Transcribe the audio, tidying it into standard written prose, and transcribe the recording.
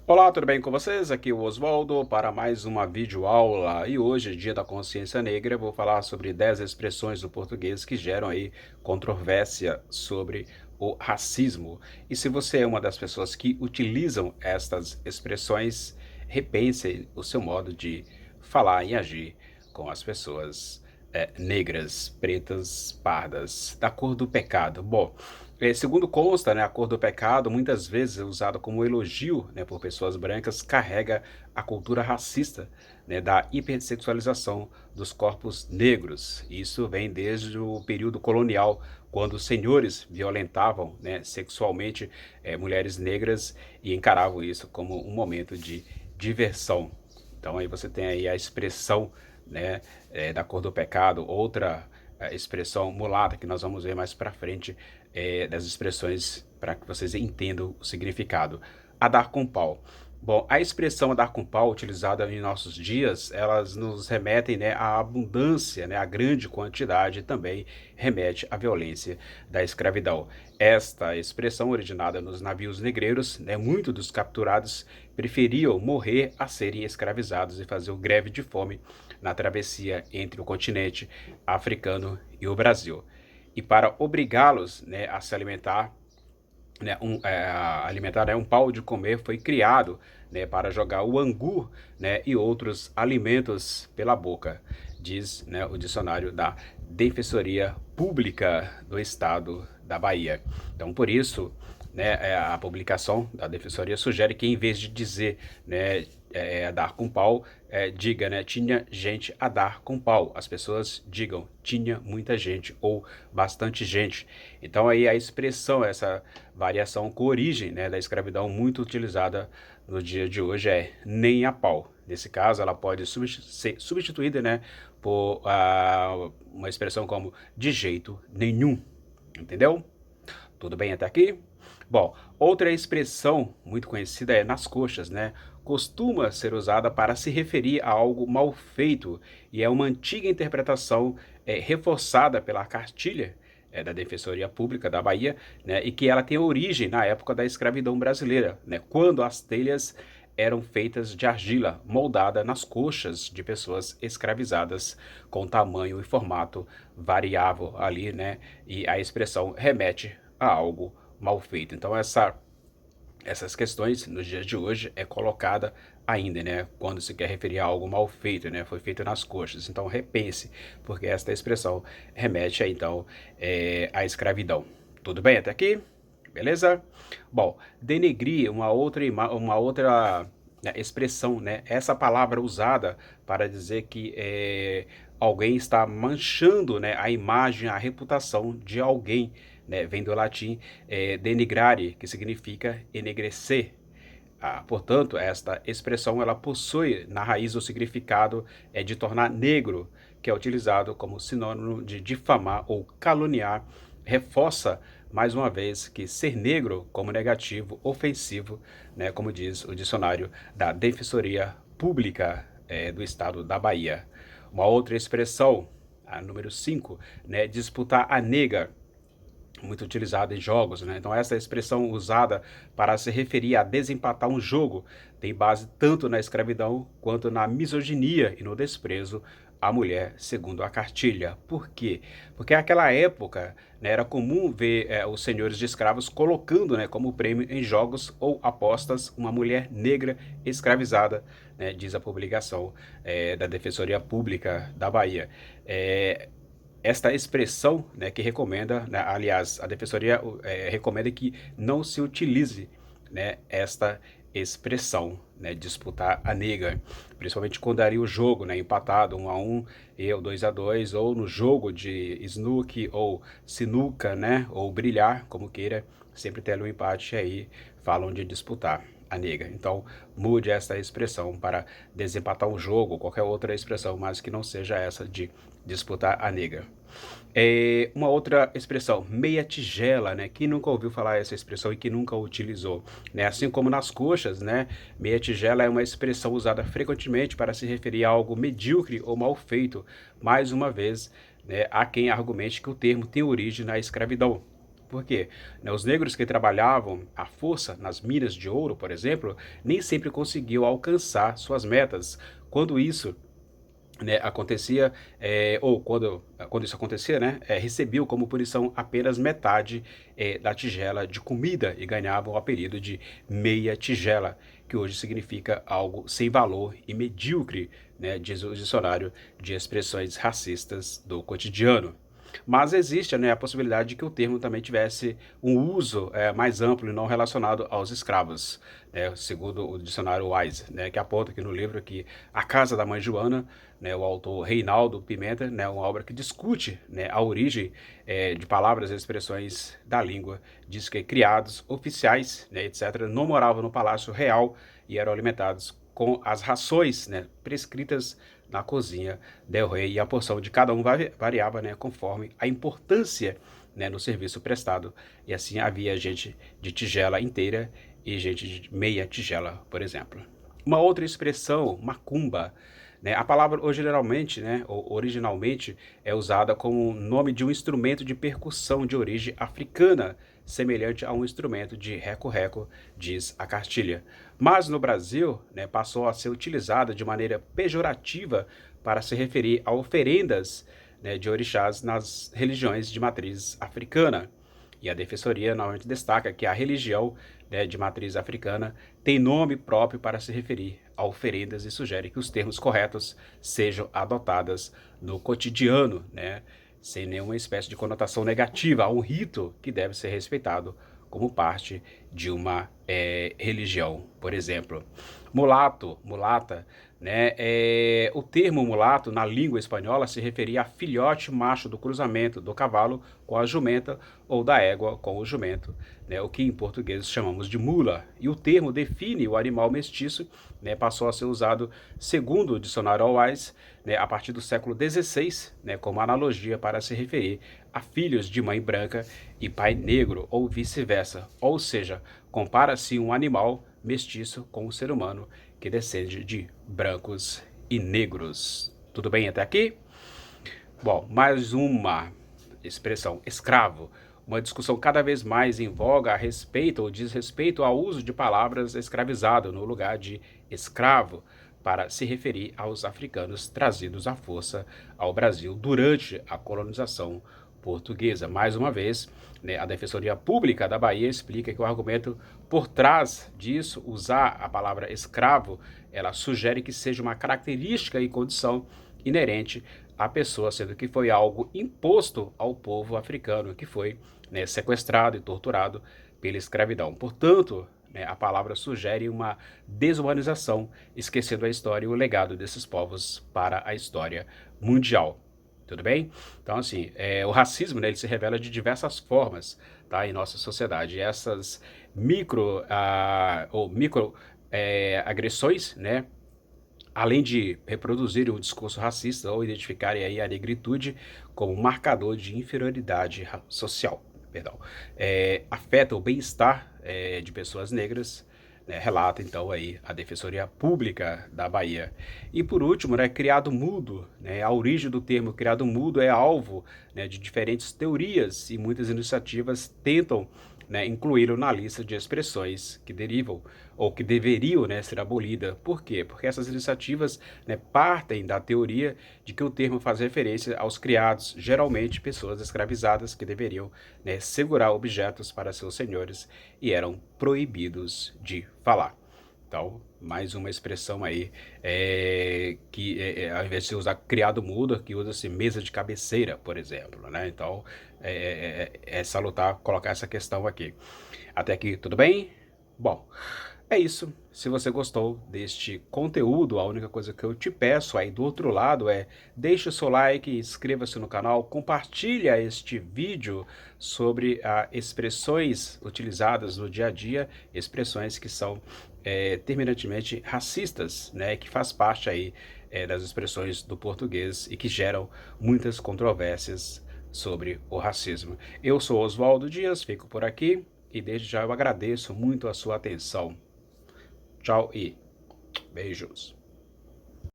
Olá, tudo bem com vocês? Aqui é o Oswaldo para mais uma videoaula e hoje, Dia da Consciência Negra, eu vou falar sobre 10 expressões do português que geram aí controvérsia sobre o racismo. E se você é uma das pessoas que utilizam estas expressões, repense o seu modo de falar e agir com as pessoas negras, pretas, pardas, da cor do pecado. Bom, segundo consta, né, a cor do pecado, muitas vezes é usada como elogio, né, por pessoas brancas, carrega a cultura racista, né, da hipersexualização dos corpos negros. Isso vem desde o período colonial, quando os senhores violentavam, né, sexualmente mulheres negras e encaravam isso como um momento de diversão. Então aí você tem aí a expressão, né, da cor do pecado, outra expressão mulata que nós vamos ver mais para frente, das expressões para que vocês entendam o significado. A dar com pau. Bom, a expressão a dar com pau utilizada em nossos dias, elas nos remetem, né, à abundância, né, à grande quantidade e também remete à violência da escravidão. Esta expressão originada nos navios negreiros, né, muitos dos capturados preferiam morrer a serem escravizados e fazer greve de fome na travessia entre o continente africano e o Brasil. E para obrigá-los, né, a se alimentar, né, alimentar, né, um pau de comer foi criado, né, para jogar o angu, né, e outros alimentos pela boca, diz, né, o dicionário da Defensoria Pública do Estado da Bahia. Então, por isso, né, a publicação da Defensoria sugere que, em vez de dizer, né, dar com pau, diga, né, tinha gente a dar com pau. As pessoas digam, tinha muita gente ou bastante gente. Então aí a expressão, essa variação com origem, né, da escravidão muito utilizada no dia de hoje é nem a pau. Nesse caso, ela pode ser substituída, né, por uma expressão como de jeito nenhum. Entendeu? Tudo bem até aqui? Bom, outra expressão muito conhecida é nas coxas, né? Costuma ser usada para se referir a algo mal feito e é uma antiga interpretação reforçada pela cartilha da Defensoria Pública da Bahia, né? E que ela tem origem na época da escravidão brasileira, né? Quando as telhas eram feitas de argila moldada nas coxas de pessoas escravizadas com tamanho e formato variável ali, né? E a expressão remete a algo mal feito. Então essas questões nos dias de hoje é colocada ainda, né? Quando se quer referir a algo mal feito, né? Foi feito nas coxas. Então repense, porque esta expressão remete a, então à escravidão. Tudo bem até aqui? Beleza? Bom, denegrir uma outra né, expressão, né? Essa palavra usada para dizer que alguém está manchando, né, a imagem, a reputação de alguém, né? Vem do latim denigrare, que significa enegrecer. Portanto, esta expressão ela possui na raiz o significado de tornar negro, que é utilizado como sinônimo de difamar ou caluniar, reforça mais uma vez que ser negro como negativo, ofensivo, né, como diz o dicionário da Defensoria Pública do Estado da Bahia. Uma outra expressão, a número 5, né, disputar a nega, muito utilizada em jogos, né? Então essa expressão usada para se referir a desempatar um jogo tem base tanto na escravidão quanto na misoginia e no desprezo à mulher, segundo a cartilha. Por quê? Porque naquela época, né, era comum ver os senhores de escravos colocando, né, como prêmio em jogos ou apostas uma mulher negra escravizada, né, diz a publicação da Defensoria Pública da Bahia. Esta expressão, né, que recomenda, né, aliás, a Defensoria recomenda que não se utilize, né, esta expressão, né, disputar a nega, principalmente quando daria o jogo, né, empatado 1-1 ou 2-2, ou no jogo de snooker ou sinuca, né, ou brilhar, como queira, sempre tem ali um empate aí, falam de disputar a nega. Então, mude essa expressão para desempatar um jogo, qualquer outra expressão, mas que não seja essa de disputar a nega. Uma outra expressão, meia tigela, né? Quem nunca ouviu falar essa expressão e que nunca utilizou, né? Assim como nas coxas, né? Meia tigela é uma expressão usada frequentemente para se referir a algo medíocre ou mal feito. Mais uma vez, né? Há quem argumente que o termo tem origem na escravidão. Por quê? Né, os negros que trabalhavam à força nas minas de ouro, por exemplo, nem sempre conseguiam alcançar suas metas. Quando isso, né, acontecia, ou quando isso acontecia, né, recebiam como punição apenas metade da tigela de comida e ganhavam o apelido de meia tigela, que hoje significa algo sem valor e medíocre, né, diz o dicionário de expressões racistas do cotidiano. Mas existe, né, a possibilidade de que o termo também tivesse um uso mais amplo e não relacionado aos escravos, né, segundo o dicionário Wise, né, que aponta aqui no livro que A Casa da Mãe Joana, né, o autor Reinaldo Pimenta, né, uma obra que discute, né, a origem de palavras e expressões da língua, diz que criados, oficiais, né, etc., não moravam no palácio real e eram alimentados com as rações, né, prescritas na cozinha del rei, e a porção de cada um variava, né, conforme a importância, né, no serviço prestado. E assim havia gente de tigela inteira e gente de meia tigela, por exemplo. Uma outra expressão, macumba, né, a palavra originalmente, né, ou originalmente é usada como nome de um instrumento de percussão de origem africana, semelhante a um instrumento de reco-reco, diz a cartilha. Mas no Brasil, né, passou a ser utilizada de maneira pejorativa para se referir a oferendas, né, de orixás nas religiões de matriz africana. E a Defensoria normalmente destaca que a religião, né, de matriz africana tem nome próprio para se referir a oferendas e sugere que os termos corretos sejam adotados no cotidiano, né, sem nenhuma espécie de conotação negativa a um rito que deve ser respeitado como parte de uma religião, por exemplo. Mulato, mulata, né? O termo mulato na língua espanhola se referia a filhote macho do cruzamento do cavalo com a jumenta ou da égua com o jumento, né? O que em português chamamos de mula. E o termo define o animal mestiço, né? Passou a ser usado, segundo o dicionário Wise, né, a partir do século XVI, né, como analogia para se referir a filhos de mãe branca e pai negro, ou vice-versa. Ou seja, compara-se um animal mestiço com um ser humano que descende de brancos e negros. Tudo bem até aqui? Bom, mais uma expressão, escravo. Uma discussão cada vez mais em voga a respeito ou diz respeito ao uso de palavras escravizado no lugar de escravo, para se referir aos africanos trazidos à força ao Brasil durante a colonização portuguesa. Mais uma vez, né, a Defensoria Pública da Bahia explica que o argumento por trás disso, usar a palavra escravo, ela sugere que seja uma característica e condição inerente à pessoa, sendo que foi algo imposto ao povo africano, que foi, né, sequestrado e torturado pela escravidão. Portanto, né, a palavra sugere uma desumanização, esquecendo a história e o legado desses povos para a história mundial. Tudo bem? Então, assim, o racismo, né, ele se revela de diversas formas, tá, em nossa sociedade. E essas micro agressões, né, além de reproduzirem um discurso racista ou identificarem aí a negritude como marcador de inferioridade social, perdão, afeta o bem-estar de pessoas negras, né, relata então aí a Defensoria Pública da Bahia. E por último, né, criado mudo, né, a origem do termo criado mudo é alvo, né, de diferentes teorias e muitas iniciativas tentam, né, incluí-lo na lista de expressões que derivam ou que deveriam, né, ser abolida. Por quê? Porque essas iniciativas, né, partem da teoria de que o termo faz referência aos criados, geralmente pessoas escravizadas que deveriam, né, segurar objetos para seus senhores e eram proibidos de falar. Então, mais uma expressão aí, que ao invés de você usar criado mudo, que usa-se mesa de cabeceira, por exemplo, né? Então, é salutar colocar essa questão aqui. Até aqui, tudo bem? Bom, é isso. Se você gostou deste conteúdo, a única coisa que eu te peço aí do outro lado é deixe o seu like, inscreva-se no canal, compartilha este vídeo sobre expressões utilizadas no dia a dia, expressões que são terminantemente racistas, né, que faz parte aí das expressões do português e que geram muitas controvérsias sobre o racismo. Eu sou Oswaldo Dias, fico por aqui e desde já eu agradeço muito a sua atenção. Tchau e beijos.